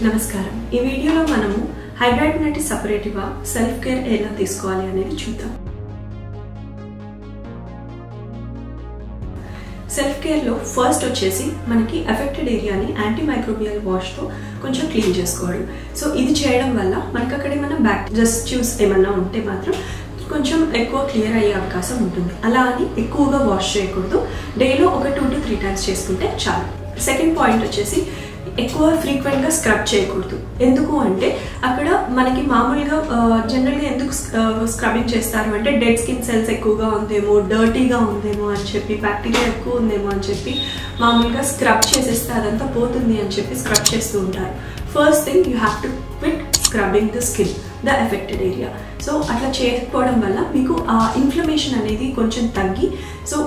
నమస్కారం ఈ వీడియోలో మనము హైడ్రాటినైటిస్ సపరేటివా సెల్ఫ్ కేర్ ఎలా తీసుకోవాలి అనేది చూద్దాం. సెల్ఫ్ కేర్ లో ఫస్ట్ వచ్చేసి మనకి ఎఫెక్టెడ్ ఏరియాని యాంటీమైక్రోబియల్ వాష్ తో కొంచెం క్లీన్ చేసుకోవాలి. సో ఇది చేయడం వల్ల మనకి అక్కడ ఏమైనా బ్యాక్టీరియాస్ ఏమైనా ఉంటే మాత్రం కొంచెం ఎక్కువ క్లియర్ అయ్యే అవకాశం ఉంటుంది. అలా అని ఎక్కువగా వాష్ చేయకూడదు. డేలో ఒక 2 to 3 times చేసుకుంటే చాలు. సెకండ్ పాయింట్ వచ్చేసి ఎక్కువ ఫ్రీక్వెంట్గా స్క్రబ్ చేయకూడదు. ఎందుకు అంటే అక్కడ మనకి మామూలుగా జనరల్గా ఎందుకు స్క్రబ్బింగ్ చేస్తారు అంటే డెడ్ స్కిన్ సెల్స్ ఎక్కువగా ఉందేమో, డర్టీగా ఉందేమో అని చెప్పి, బ్యాక్టీరియా ఎక్కువ ఉందేమో అని చెప్పి మామూలుగా స్క్రబ్ చేసేస్తే అదంతా పోతుంది అని చెప్పి స్క్రబ్ చేస్తూ ఉంటారు. First thing you have to quit scrubbing the skin, the affected area. So అట్లా చేయకపోవడం వల్ల మీకు ఆ ఇన్ఫ్లమేషన్ అనేది కొంచెం తగ్గి సో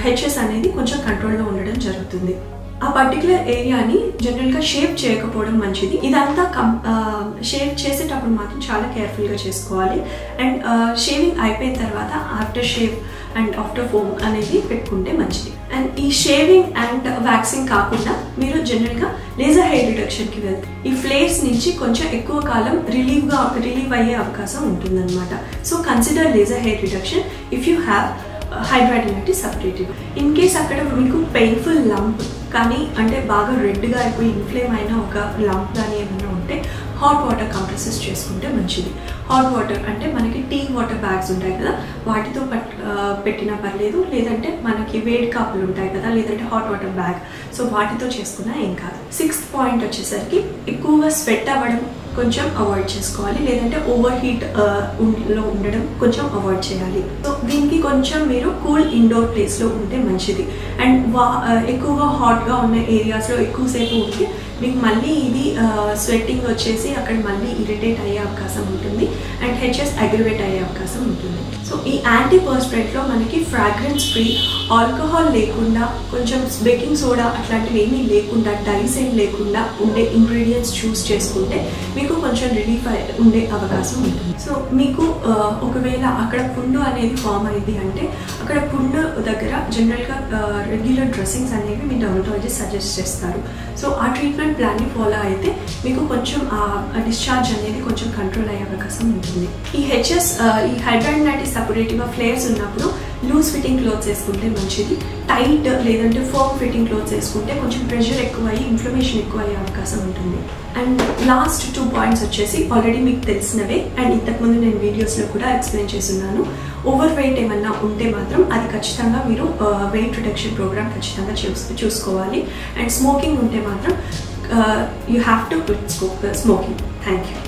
హెచ్ఎస్ అనేది కొంచెం కంట్రోల్లో ఉండడం జరుగుతుంది. ఆ పర్టికులర్ ఏరియాని జనరల్గా షేవ్ చేయకపోవడం మంచిది. ఇదంతా షేవ్ చేసేటప్పుడు మాత్రం చాలా కేర్ఫుల్గా చేసుకోవాలి. అండ్ షేవింగ్ అయిపోయిన తర్వాత after shave and after foam అనేది పెట్టుకుంటే మంచిది. అండ్ ఈ షేవింగ్ అండ్ వ్యాక్సింగ్ కాకుండా మీరు జనరల్గా లేజర్ హెయిర్ రిడక్షన్కి వెళ్తే ఈ ఫ్లేర్స్ నుంచి కొంచెం ఎక్కువ కాలం రిలీవ్ అయ్యే అవకాశం ఉంటుందన్నమాట. So consider laser hair reduction if you have hidradenitis suppurativa. In case అక్కడ మీకు పెయిన్ఫుల్ లంప్ కానీ అంటే బాగా రెడ్గా అయిపోయి ఇన్ఫ్లేమ్ అయిన ఒక లంప్ కానీ ఏమైనా ఉంటే హాట్ వాటర్ కంప్రెసెస్ చేసుకుంటే మంచిది. హాట్ వాటర్ అంటే మనకి టీ వాటర్ బ్యాగ్స్ ఉంటాయి కదా, వాటితో పెట్టినా పర్లేదు, లేదంటే మనకి వేడి కప్పులు ఉంటాయి కదా, లేదంటే హాట్ వాటర్ బ్యాగ్, సో వాటితో చేసుకున్నా ఏం కాదు. 6th పాయింట్ వచ్చేసరికి ఎక్కువగా స్వెట్ అవ్వడం కొంచెం అవాయిడ్ చేసుకోవాలి, లేదంటే ఓవర్ హీట్ లో ఉండడం కొంచెం అవాయిడ్ చేయాలి. సో దీనికి కొంచెం మీరు కూల్ ఇండోర్ ప్లేస్లో ఉంటే మంచిది. అండ్ ఎక్కువగా హాట్గా ఉన్న ఏరియాస్లో ఎక్కువసేపు ఉంటే మీకు మళ్ళీ ఇది స్వెట్టింగ్ వచ్చేసి అక్కడ మళ్ళీ ఇరిటేట్ అయ్యే అవకాశం ఉంటుంది అండ్ హెచ్ఎస్ అగ్రివేట్ అయ్యే అవకాశం ఉంటుంది. సో ఈ యాంటీపర్స్పిరెంట్లో మనకి ఫ్రాగ్రెన్స్ ఫ్రీ, ఆల్కహాల్ లేకుండా, కొంచెం బేకింగ్ సోడా అట్లాంటివి ఏమీ లేకుండా, డైస్ ఏం లేకుండా ఉండే ఇంగ్రీడియంట్స్ చూస్ చేసుకుంటే మీకు కొంచెం రిలీఫ్ ఉండే అవకాశం ఉంటుంది. సో మీకు ఒకవేళ అక్కడ పుండు అనేది ఫామ్ అయింది అంటే అక్కడ పుండు దగ్గర జనరల్గా రెగ్యులర్ డ్రెస్సింగ్స్ అనేవి మీ డర్మటాలజిస్ట్ సజెస్ట్ చేస్తారు. సో ఆ ట్రీట్మెంట్ ప్లాన్ని ఫాలో అయితే మీకు కొంచెం ఆ డిశ్చార్జ్ అనేది కొంచెం కంట్రోల్ అయ్యే అవకాశం ఉంటుంది. ఈ హెచ్ఎస్ ఈ హైడ్రాటినైటిస్ సపరేటివా ఫ్లేర్స్ ఉన్నప్పుడు లూజ్ ఫిట్టింగ్ క్లోత్స్ వేసుకుంటే మంచిది. టైట్ లేదంటే ఫర్మ్ ఫిట్టింగ్ క్లోత్స్ వేసుకుంటే కొంచెం ప్రెషర్ ఎక్కువ అయ్యి ఇన్ఫ్లమేషన్ ఎక్కువ అయ్యే అవకాశం ఉంటుంది. అండ్ లాస్ట్ 2 పాయింట్స్ వచ్చేసి ఆల్రెడీ మీకు తెలిసినవే అండ్ ఇంతకుముందు నేను వీడియోస్లో కూడా ఎక్స్ప్లెయిన్ చేస్తున్నాను. ఓవర్ వెయిట్ ఏమన్నా ఉంటే మాత్రం అది ఖచ్చితంగా మీరు వెయిట్ రిడక్షన్ ప్రోగ్రామ్ ఖచ్చితంగా చూసుకోవాలి. అండ్ స్మోకింగ్ ఉంటే మాత్రం you have to quit smoking. Thank you.